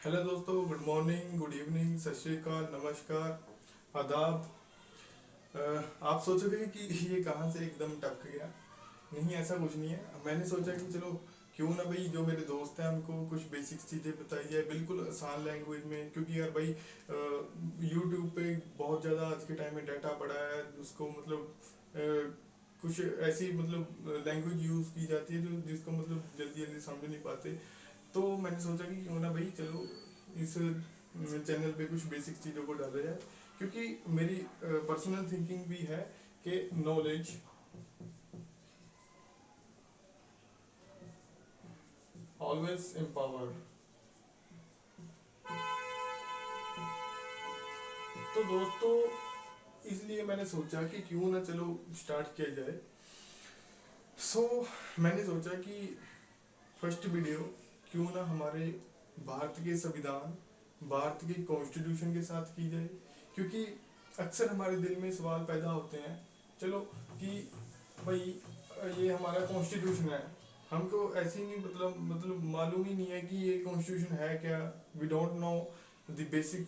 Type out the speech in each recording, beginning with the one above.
Hello दोस्तों, good morning, good evening, सत श्री अकाल, नमस्कार, आदाब। आप सोचोगे कि ये कहाँ से एकदम टपक गया। नहीं, ऐसा कुछ नहीं है। मैंने सोचा कि चलो क्यों ना भाई जो मेरे दोस्त हैं उनको कुछ बेसिक चीज़ें बताई जाए बिल्कुल आसान लैंग्वेज में, क्योंकि यार भाई यूट्यूब पे बहुत ज़्यादा आज के टाइम में डाटा पड़ा है। उसको मतलब कुछ ऐसी मतलब लैंग्वेज यूज़ की जाती है जो जिसको मतलब जल्दी जल्दी समझ नहीं पाते। तो मैंने सोचा कि क्यों ना भाई चलो इस चैनल पे कुछ बेसिक चीज़ों को डाला जाए, क्योंकि मेरी पर्सनल थिंकिंग भी है कि नॉलेज ऑलवेज एम्पावर। तो दोस्तों, इसलिए मैंने सोचा कि क्यों ना चलो स्टार्ट किया जाए। सो मैंने सोचा कि फर्स्ट वीडियो क्यों ना हमारे भारत के संविधान, भारत के कॉन्स्टिट्यूशन के साथ की जाए, क्योंकि अक्सर हमारे दिल में सवाल पैदा होते हैं। चलो कि भाई ये हमारा कॉन्स्टिट्यूशन है, हमको ऐसे ही नहीं मतलब मालूम ही नहीं है कि ये कॉन्स्टिट्यूशन है क्या। We don't know the basic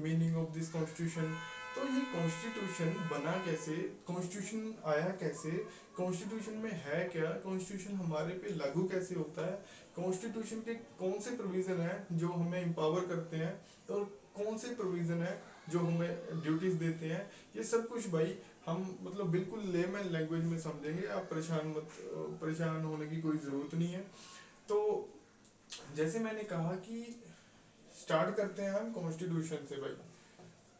meaning of this constitution. तो ये कॉन्स्टिट्यूशन बना कैसे, कॉन्स्टिट्यूशन आया कैसे, कॉन्स्टिट्यूशन में है क्या, कॉन्स्टिट्यूशन हमारे पे लागू कैसे होता है, कॉन्स्टिट्यूशन के कौन से प्रोविजन है जो हमें एम्पावर करते हैं, और कौन से प्रोविजन है जो हमें ड्यूटीज देते हैं। ये सब कुछ भाई हम मतलब बिल्कुल लेमन लैंग्वेज में समझेंगे। आप परेशान होने की कोई ज़रूरत नहीं है। तो जैसे मैंने कहा कि स्टार्ट करते हैं हम कॉन्स्टिट्यूशन से भाई।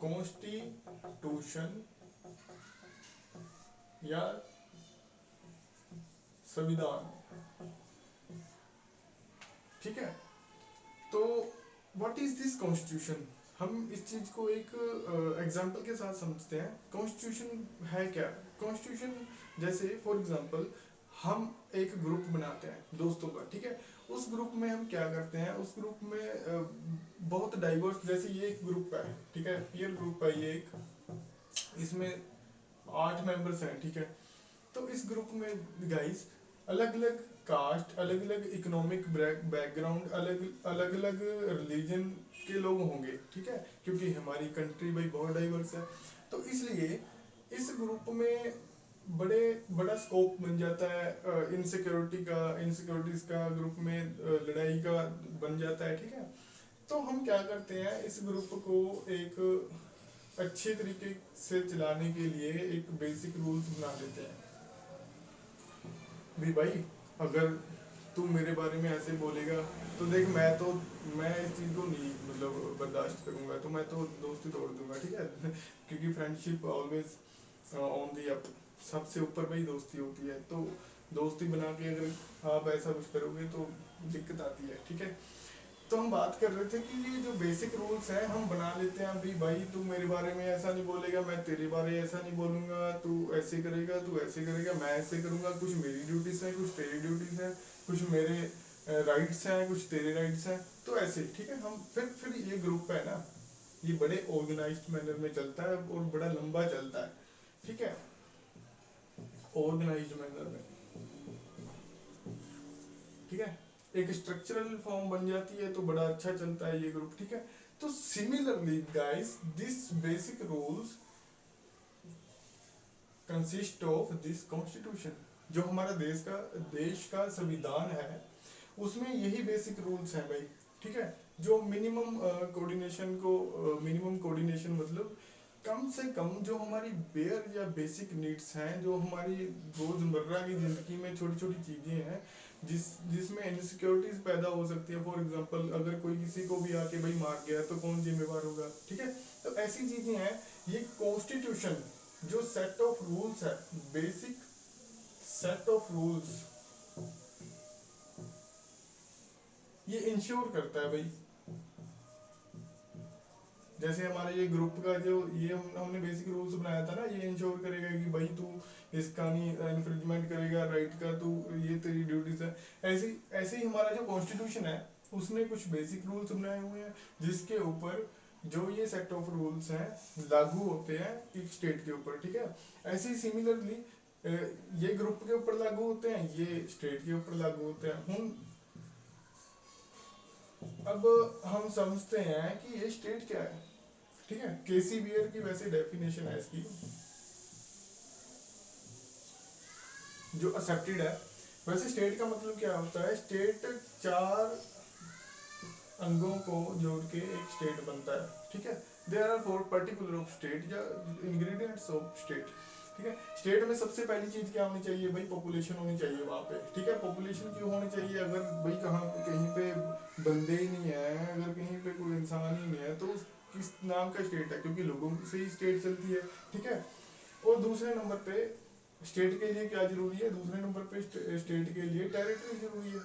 कॉन्स्टिट्यूशन या संविधान, ठीक है। तो व्हाट इज दिस कॉन्स्टिट्यूशन। हम इस चीज को एक एग्जांपल के साथ समझते हैं। कॉन्स्टिट्यूशन है क्या। कॉन्स्टिट्यूशन जैसे फॉर एग्जांपल हम एक ग्रुप बनाते हैं दोस्तों का, ठीक है। उस ग्रुप में हम क्या करते हैं, उस ग्रुप में बहुत डाइवर्स, जैसे ये एक ग्रुप है, ठीक है, पीयर ग्रुप है ये एक। इसमें 8 मेंबर्स हैं, ठीक है। तो इस ग्रुप में गाइस अलग अलग कास्ट, अलग अलग इकोनॉमिक बैकग्राउंड, अलग अलग अलग रिलीजन के लोग होंगे, ठीक है, क्योंकि हमारी कंट्री भाई बहुत डाइवर्स है। तो इसलिए इस ग्रुप में बड़े बड़ा स्कोप बन जाता है इनसिक्योरिटीज का ग्रुप में लड़ाई का बन जाता है, ठीक है। तो हम क्या करते हैं, इस ग्रुप को एक अच्छे तरीके से चलाने के लिए एक बेसिक रूल्स बना देते हैं भी भाई। अगर तू मेरे बारे में ऐसे बोलेगा तो देख मैं इस चीज़ को नहीं मतलब बर्दाश्त करूंगा, तो मैं तो दोस्ती तोड़ दूंगा, ठीक है। क्योंकि friendship always on the up, सबसे ऊपर भाई दोस्ती होती है। तो दोस्ती बना के अगर आप ऐसा कुछ करोगे तो दिक्कत आती है, ठीक है। तो हम बात कर रहे थे कि ये जो बेसिक रूल्स हैं हम बना लेते हैं अभी भाई। तू मेरे बारे में ऐसा नहीं बोलेगा, मैं तेरे बारे में ऐसा नहीं बोलूंगा, तू ऐसे करेगा, तू ऐसे करेगा, मैं ऐसे करूंगा। कुछ मेरी ड्यूटीज हैं, कुछ तेरी ड्यूटीज हैं, कुछ मेरे राइट्स हैं, कुछ तेरे राइट्स हैं। तो ऐसे, ठीक है। हम फिर ये ग्रुप है ना, ये बड़े ऑर्गेनाइज्ड मैनर में चलता है और बड़ा लंबा चलता है, ठीक है, ऑर्गेनाइज्ड मैनर में, ठीक है। एक स्ट्रक्चरल फॉर्म बन जाती है तो बड़ा अच्छा चलता है ये ग्रुप, ठीक है। तो similarly guys this basic rules consist of this constitution. जो हमारा देश का संविधान है उसमें यही बेसिक रूल्स हैं भाई, ठीक है। जो मिनिमम कोऑर्डिनेशन मतलब कम से कम जो हमारी बेयर या बेसिक नीड्स हैं, जो हमारी रोजमर्रा की जिंदगी में छोटी छोटी चीजें हैं जिसमें इनसिक्योरिटीज पैदा हो सकती है। फॉर एग्जांपल अगर कोई किसी को भी आके भाई मार गया तो कौन जिम्मेवार होगा, ठीक है। तो ऐसी चीजें हैं। ये कॉन्स्टिट्यूशन जो सेट ऑफ रूल्स है, बेसिक सेट ऑफ रूल्स, ये इंश्योर करता है भाई। जैसे हमारे ये ग्रुप का जो ये हमने बेसिक रूल्स बनाया था ना, ये इंश्योर करेगा कि भाई तू इसका नहीं इन्फ्रिंजमेंट करेगा राइट का, तू ये तेरी ड्यूटीज है। ऐसे ऐसे ही हमारा जो कॉन्स्टिट्यूशन है उसने कुछ बेसिक रूल्स बनाए हुए हैं जिसके ऊपर जो ये सेट ऑफ रूल्स हैं लागू होते हैं एक स्टेट के ऊपर, ठीक है। ऐसे ही सिमिलरली ये ग्रुप के ऊपर लागू होते हैं, ये स्टेट के ऊपर लागू होते हैं। अब हम समझते हैं कि ये स्टेट क्या है। ठीक है, केसी बियर की वैसे डेफिनेशन है इसकी जो एक्सेप्टेड है। वैसे स्टेट का मतलब क्या होता है, स्टेट चार अंगों को जोड़ के एक स्टेट बनता है। ठीक है, there are four particular of state या इंग्रेडिएंट्स ऑफ स्टेट। ठीक है, स्टेट में सबसे पहली चीज क्या होनी चाहिए भाई, पॉपुलेशन होनी चाहिए वहाँ पे। ठीक है, पॉपुलेशन क्यों होनी चाहिए, अगर भाई कहाँ कहीं पे बंदे ही नहीं है, अगर कहीं पे कोई इंसान ही नहीं है तो किस नाम का स्टेट है, क्योंकि लोगों से ही स्टेट चलती है। ठीक है, और दूसरे नंबर पे स्टेट के लिए क्या जरूरी है, दूसरे नंबर पे स्टेट के लिए टेरिटरी जरूरी है।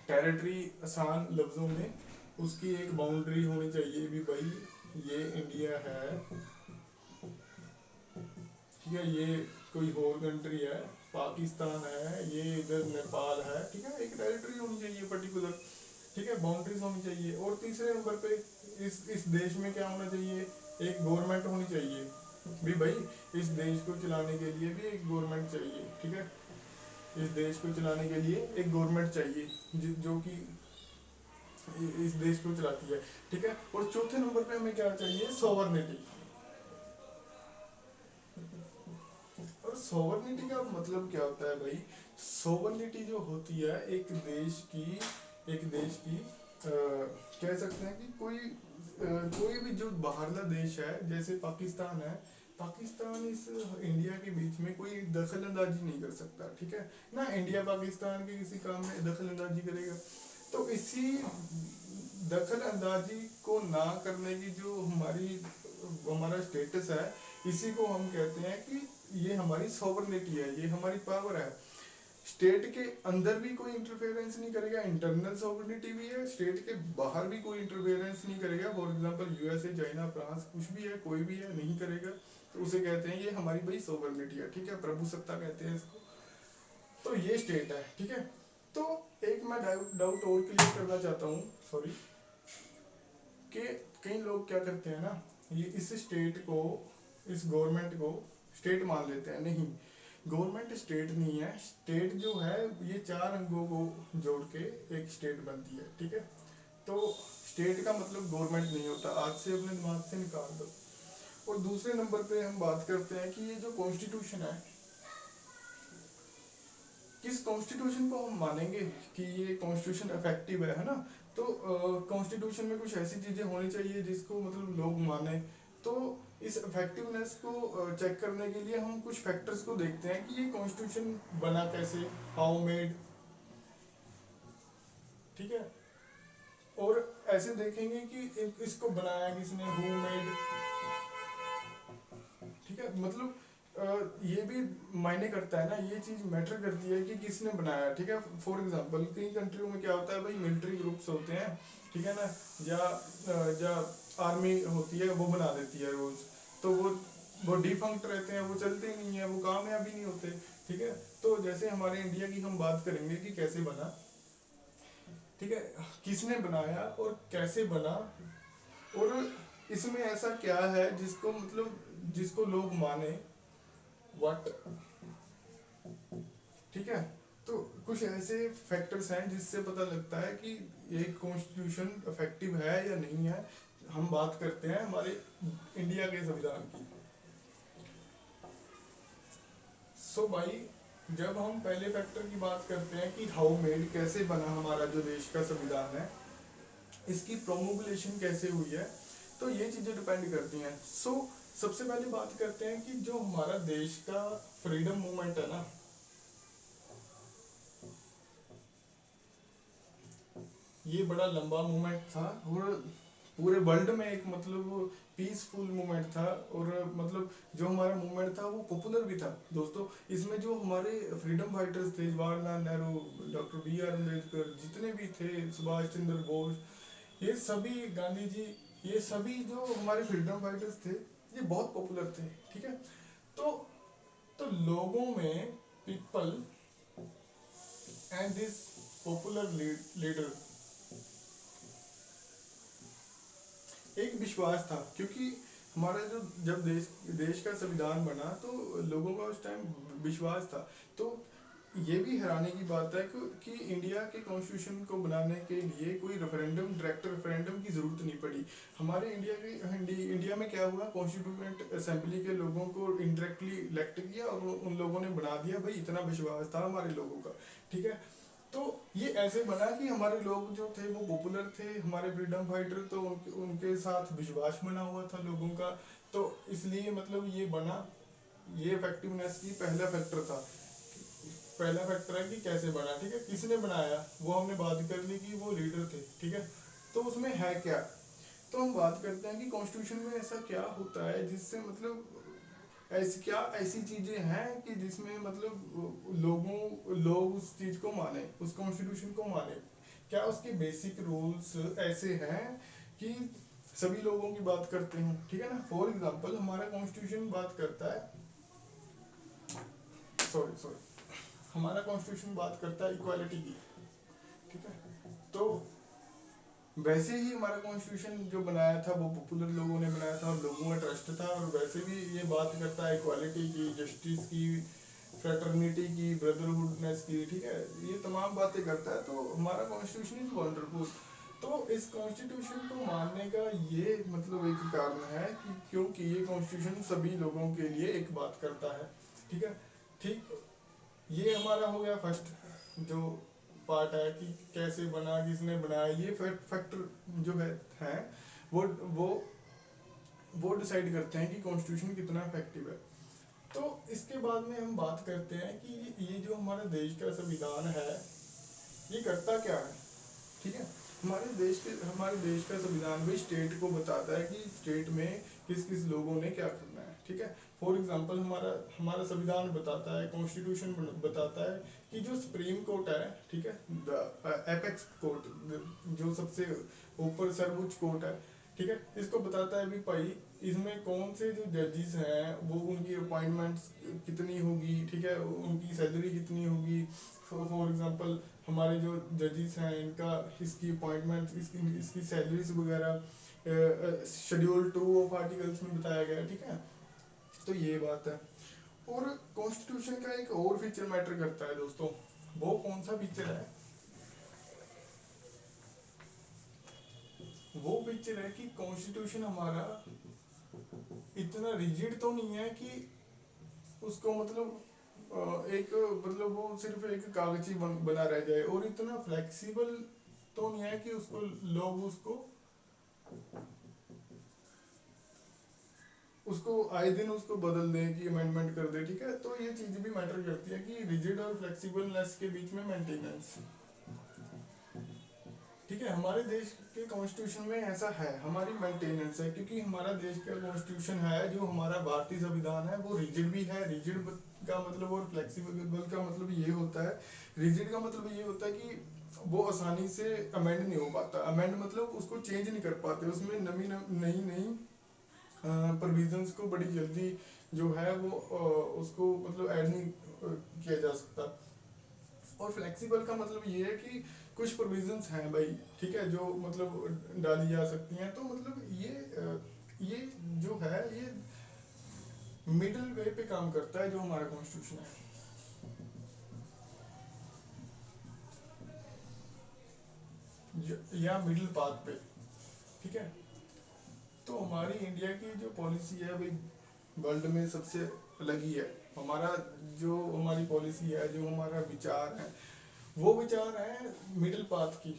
टेरिटरी आसान लफ्जों में उसकी एक बाउंड्री होनी चाहिए भी भाई, ये इंडिया है, ठीक है, ये कोई और कंट्री है, पाकिस्तान है, ये इधर नेपाल है। ठीक है, एक टेरिटरी होनी चाहिए पर्टिकुलर। ठीक है, बाउंड्रीज होनी चाहिए। और तीसरे नंबर पे इस देश में क्या होना चाहिए, एक गवर्नमेंट होनी चाहिए भी भाई, इस देश को चलाने के लिए भी एक गवर्नमेंट चाहिए। ठीक है, इस देश को चलाने के लिए एक गवर्नमेंट चाहिए जो कि इस देश को चलाती है। ठीक है, और चौथे नंबर पे हमें क्या चाहिए, सोवर्निटी। और सोवर्निटी का मतलब क्या होता है भाई, सोवर्निटी जो होती है एक देश की कह सकते हैं कि कोई भी जो बाहरला देश है, जैसे पाकिस्तान है, पाकिस्तान इस इंडिया के बीच में कोई दखल अंदाजी नहीं कर सकता। ठीक है ना, इंडिया पाकिस्तान के किसी काम में दखल अंदाजी करेगा, तो इसी दखल अंदाजी को ना करने की जो हमारा स्टेटस है, इसी को हम कहते हैं कि ये हमारी सॉवरनिटी है, ये हमारी पावर है। स्टेट के अंदर भी कोई इंटरफेरेंस नहीं करेगा, इंटरनल सॉवरनिटी भी है, स्टेट के बाहर भी कोई इंटरफेरेंस नहीं करेगा। For example USA, China, France, कुछ भी है, कोई भी है, नहीं करेगा, तो उसे कहते हैं ये हमारी भाई सॉवरनिटी है। ठीक है, प्रभुसत्ता कहते हैं इसको। तो ये स्टेट है। ठीक है, तो एक मैं डाउट और क्लियर करना चाहता हूँ, सॉरी, कि कई लोग क्या करते हैं ना, ये इस स्टेट को, इस गवर्नमेंट को स्टेट मान लेते हैं। नहीं, गवर्नमेंट स्टेट नहीं है, स्टेट जो है ये चार अंगों को जोड़ के एक स्टेट बनती है। ठीक है, तो स्टेट का मतलब गवर्नमेंट नहीं होता, आज से अपने दिमाग से निकाल दो। और दूसरे नंबर पे हम बात करते हैं कि ये जो कॉन्स्टिट्यूशन है, किस कॉन्स्टिट्यूशन को हम मानेंगे कि ये कॉन्स्टिट्यूशन इफेक्टिव है ना। तो कॉन्स्टिट्यूशन में कुछ ऐसी चीजें होनी चाहिए जिसको मतलब लोग माने। तो इस इफेक्टिवनेस को चेक करने के लिए हम कुछ फैक्टर्स को देखते हैं कि ये कॉन्स्टिट्यूशन बना कैसे, हाउ मेड। ठीक है, और ऐसे देखेंगे कि इसको बनाया किसने, हु मेड। ठीक है, मतलब ये भी मायने करता है ना, ये चीज मैटर करती है कि किसने बनाया। ठीक है, फॉर एग्जांपल कई कंट्रियों में क्या होता है भाई, मिलिट्री ग्रुप्स होते हैं, ठीक है ना, या आर्मी होती है, वो बना देती है रोज, तो वो डिफंक्ट रहते हैं, वो चलते ही नहीं है, वो कामयाब ही नहीं होते। ठीक है, तो जैसे हमारे इंडिया की हम बात करेंगे कि कैसे बना। ठीक है, किसने बनाया और कैसे बना, और इसमें ऐसा क्या है जिसको मतलब जिसको लोग माने, व्हाट। ठीक है, तो कुछ ऐसे फैक्टर्स हैं जिससे पता लगता है कि ये कॉन्स्टिट्यूशन इफेक्टिव है या नहीं है। हम बात करते हैं हमारे इंडिया के संविधान की। सो भाई, जब हम पहले फैक्टर की बात करते हैं कि हाउ मेड, कैसे बना हमारा जो देश का संविधान है, इसकी प्रोमोगुलेशन कैसे हुई है, तो ये चीजें डिपेंड करती हैं। सो सबसे पहले बात करते हैं कि जो हमारा देश का फ्रीडम मूवमेंट है ना, ये बड़ा लंबा मूवमेंट था, और पूरे वर्ल्ड में एक मतलब पीसफुल मूवमेंट था, और मतलब जो हमारा मूवमेंट था वो पॉपुलर भी था दोस्तों। इसमें जो हमारे फ्रीडम फाइटर्स थे, Jawaharlal Nehru, doctor B R Ambedkar, जितने भी थे, सुभाष चंद्र बोस, ये सभी, गांधी जी, ये सभी जो हमारे फ्रीडम फाइटर्स थे, ये बहुत पॉपुलर थे। ठीक है, तो तो लोगों में, people and this popular leader, एक विश्वास था, क्योंकि हमारा जो जब देश देश का संविधान बना तो लोगों का उस टाइम विश्वास था। तो ये भी हैरानी की बात है कि इंडिया के कॉन्स्टिट्यूशन को बनाने के लिए कोई रेफरेंडम, डायरेक्ट रेफरेंडम की जरूरत नहीं पड़ी। हमारे इंडिया में क्या हुआ, कॉन्स्टिट्यूएंट असेंबली के लोगों को इनडायरेक्टली इलेक्ट किया और उन लोगों ने बना दिया, भाई इतना विश्वास था हमारे लोगों का, ठीक है। तो ये ऐसे बना कि हमारे लोग जो थे वो पॉपुलर थे, हमारे फ्रीडम फाइटर, तो उनके साथ विश्वास बना हुआ था लोगों का। तो इसलिए मतलब ये बना, ये इफेक्टिवनेस की पहला फैक्टर था। पहला फैक्टर है कि कैसे बना, ठीक है, किसने बनाया वो हमने बात कर ली कि वो लीडर थे, ठीक है। तो उसमें है क्या, तो हम बात करते हैं कि कॉन्स्टिट्यूशन में ऐसा क्या होता है जिससे मतलब ऐसी क्या ऐसी चीजें हैं कि जिसमें मतलब लोग उस चीज को माने, उस कॉन्स्टिट्यूशन को माने। क्या उसके बेसिक रूल्स ऐसे हैं कि सभी लोगों की बात करते हैं, ठीक है ना। फॉर एग्जाम्पल हमारा कॉन्स्टिट्यूशन बात करता है, सॉरी सॉरी, हमारा कॉन्स्टिट्यूशन बात करता है इक्वालिटी की, ठीक है। तो वैसे ही हमारा कॉन्स्टिट्यूशन जो बनाया था वो पॉपुलर लोगों ने बनाया था और लोगों का ट्रस्ट था, और वैसे भी ये बात करता है इक्वालिटी की, जस्टिस की, फ्रेटर्निटी की, ब्रदरहुडनेस की, ठीक है, ये तमाम बातें करता है। तो हमारा कॉन्स्टिट्यूशन इज वंडरफुल। तो इस कॉन्स्टिट्यूशन को मानने का ये मतलब एक कारण है कि क्योंकि ये कॉन्स्टिट्यूशन सभी लोगों के लिए एक बात करता है, ठीक है। ठीक, ये हमारा हो गया फर्स्ट जो पार्ट है कि कैसे बना, किसने बनाया, ये फैक्टर जो है वो वो वो डिसाइड करते हैं कि कॉन्स्टिट्यूशन कितना इफेक्टिव है। तो इसके बाद में हम बात करते हैं कि ये जो हमारे देश का संविधान है ये करता क्या है, ठीक है। हमारे देश का संविधान भी स्टेट को बताता है कि स्टेट में किस किस लोगों ने क्या करना है, ठीक है। फॉर एग्जांपल हमारा हमारा संविधान बताता है, कॉन्स्टिट्यूशन बताता है कि जो सुप्रीम कोर्ट है, ठीक है, द एपेक्स कोर्ट, जो सबसे ऊपर सर्वोच्च कोर्ट है, ठीक है, इसको बताता है भी भाई इसमें कौन से जो जजेस हैं वो उनकी अपॉइंटमेंट्स कितनी होगी, ठीक है, उनकी सैलरी कितनी होगी। फॉर एग्जांपल हमारे जो जजेस हैं इनका, इसकी अपॉइंटमेंट, इसकी इसकी सैलरीज वगैरह शेड्यूल 2 ऑफ आर्टिकल्स में बताया गया है, ठीक है। तो ये बात है। और कॉन्स्टिट्यूशन का एक और फीचर मैटर करता है दोस्तों, वो कौन सा फीचर है, वो फीचर है कि कॉन्स्टिट्यूशन हमारा इतना रिजिड तो नहीं है कि उसको मतलब एक मतलब वो सिर्फ एक कागजी बना रह जाए, और इतना फ्लेक्सिबल तो नहीं है कि उसको लोग उसको उसको आए दिन उसको बदल दें कि अमेंडमेंट कर दे, ठीक है। तो ये चीज भी मैटर करती है कि रिजिड और फ्लेक्सिबलनेस के बीच में मेंटेनेंस, ठीक है। हमारे देश के कॉन्स्टिट्यूशन में ऐसा है, हमारी मेंटेनेंस है, क्योंकि हमारा देश का कॉन्स्टिट्यूशन है जो हमारा भारतीय संविधान है वो रिजिड भी है। रिजिड का मतलब और फ्लेक्सिबल का मतलब ये होता है, रिजिड का मतलब ये होता है कि वो आसानी से अमेंड नहीं हो पाता। अमेंड मतलब उसको चेंज नहीं कर पाते, उसमें नई नई प्रोविजंस को बड़ी जल्दी जो है वो उसको मतलब ऐड नहीं किया जा सकता। और फ्लेक्सिबल का मतलब ये है कि कुछ प्रोविजंस हैं भाई, ठीक है, जो मतलब डाली जा सकती हैं। तो मतलब ये जो है ये मिडिल वे पे काम करता है जो हमारा कॉन्स्टिट्यूशन है, या मिडिल पाथ पे, ठीक है। तो हमारी इंडिया की जो पॉलिसी है भाई वर्ल्ड में सबसे अलग ही है। हमारा जो हमारी पॉलिसी है, जो हमारा विचार है, वो विचार है मिडिल पाथ की।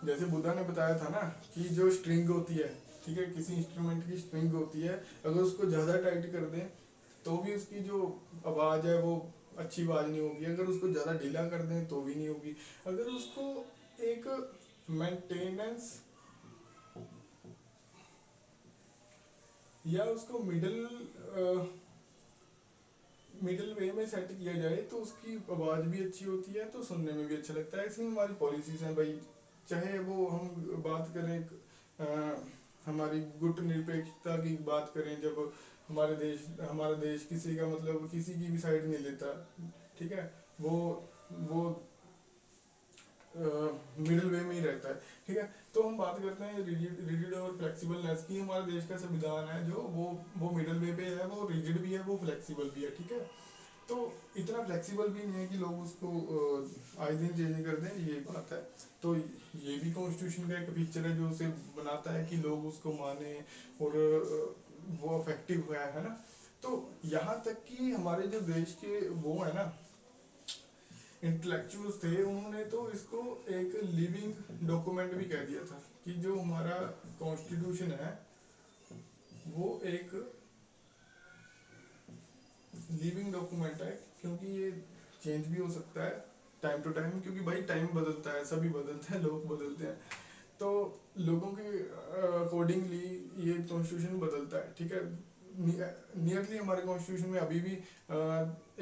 जैसे बुद्धा ने बताया था ना कि जो स्ट्रिंग होती है, ठीक है, किसी इंस्ट्रूमेंट की स्ट्रिंग होती है, अगर उसको ज़्यादा टाइट कर दें तो भी उसकी जो आवाज़ है वो अच्छी आवाज़ नहीं होगी, अगर उसको ज़्यादा ढीला कर दें तो भी नहीं होगी। अगर उसको एक मेंटेनेंस या उसको मिडिल वे में सेट किया जाए तो उसकी आवाज़ भी अच्छी होती है, तो सुनने में भी अच्छा लगता है। इसलिए हमारी पॉलिसीज हैं भाई, चाहे वो हम बात करें हमारी गुट निरपेक्षता की बात करें, जब हमारा देश किसी का मतलब किसी की भी साइड नहीं लेता, ठीक है, वो मिडिल वे में ही रहता है, ठीक है। तो हम बात करते हैं रिजिड और फ्लेक्सिबलनेस की। हमारे देश का संविधान है जो वो मिडिल वे पे है, वो रिजिड भी है, वो फ्लेक्सिबल भी है, ठीक है। तो इतना फ्लेक्सिबल भी नहीं है कि लोग उसको आए दिन चेंज कर दें, ये बात है। तो ये भी कॉन्स्टिट्यूशन का एक फीचर है जो उसे बनाता है कि लोग उसको माने और वो अफेक्टिव है ना। तो यहाँ तक कि हमारे जो देश के वो है ना इंटेलेक्चुअल्स थे, उन्होंने तो इसको एक लिविंग डॉक्यूमेंट भी कह दिया था कि जो हमारा कॉन्स्टिट्यूशन है वो एक लिविंग डॉक्यूमेंट है, क्योंकि ये चेंज भी हो सकता है टाइम टू टाइम, क्योंकि भाई टाइम बदलता है, सभी बदलते हैं, लोग बदलते हैं, तो लोगों के अकॉर्डिंगली ये कॉन्स्टिट्यूशन बदलता है, ठीक है। नियरली हमारे कॉन्स्टिट्यूशन में अभी भी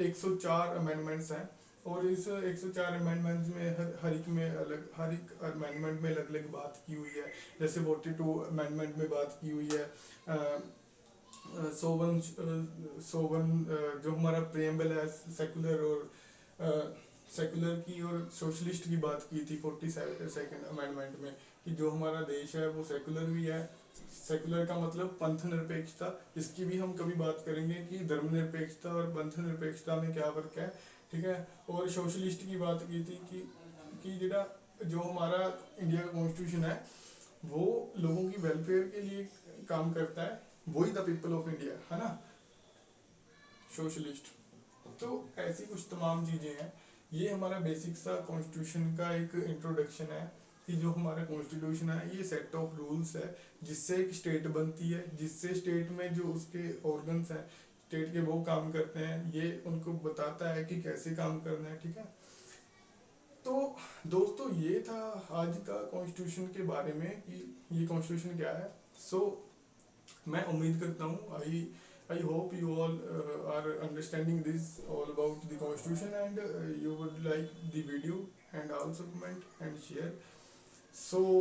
104 अमेंडमेंट्स हैं, और इस 104 अमेंडमेंट्स में हर एक अमेंडमेंट में अलग अलग बात की हुई है। जैसे 42 अमेंडमेंट में बात की हुई है सोवन सोवन जो हमारा प्रेम्बल है सेकुलर और सेकुलर की और सोशलिस्ट की बात की थी 42nd अमेंडमेंट में, कि जो हमारा देश है वो सेकुलर भी है। सेकुलर का मतलब पंथ निरपेक्षता, इसकी भी हम कभी बात करेंगे कि धर्मनिरपेक्षता और पंथ निरपेक्षता में क्या फर्क है, ठीक है। और सोशलिस्ट की बात की थी कि जो हमारा इंडिया का कॉन्स्टिट्यूशन है वो लोगों की वेलफेयर के लिए काम करता है, वही द पीपल ऑफ इंडिया है ना, सोशलिस्ट। तो ऐसी कुछ तमाम चीजें हैं। ये हमारा बेसिक सा कॉन्स्टिट्यूशन का एक इंट्रोडक्शन है कि जो हमारा कॉन्स्टिट्यूशन है ये सेट ऑफ रूल्स है जिससे एक स्टेट बनती है, जिससे स्टेट में जो उसके ऑर्गन्स हैं स्टेट के वो काम करते हैं, ये उनको बताता है कि कैसे काम करना है, ठीक है। तो दोस्तों ये था आज का कॉन्स्टिट्यूशन के बारे में कि ये कॉन्स्टिट्यूशन क्या है। सो मैं उम्मीद करता हूँ I hope you all are understanding this all about the constitution, and you would like the video and also comment and share. So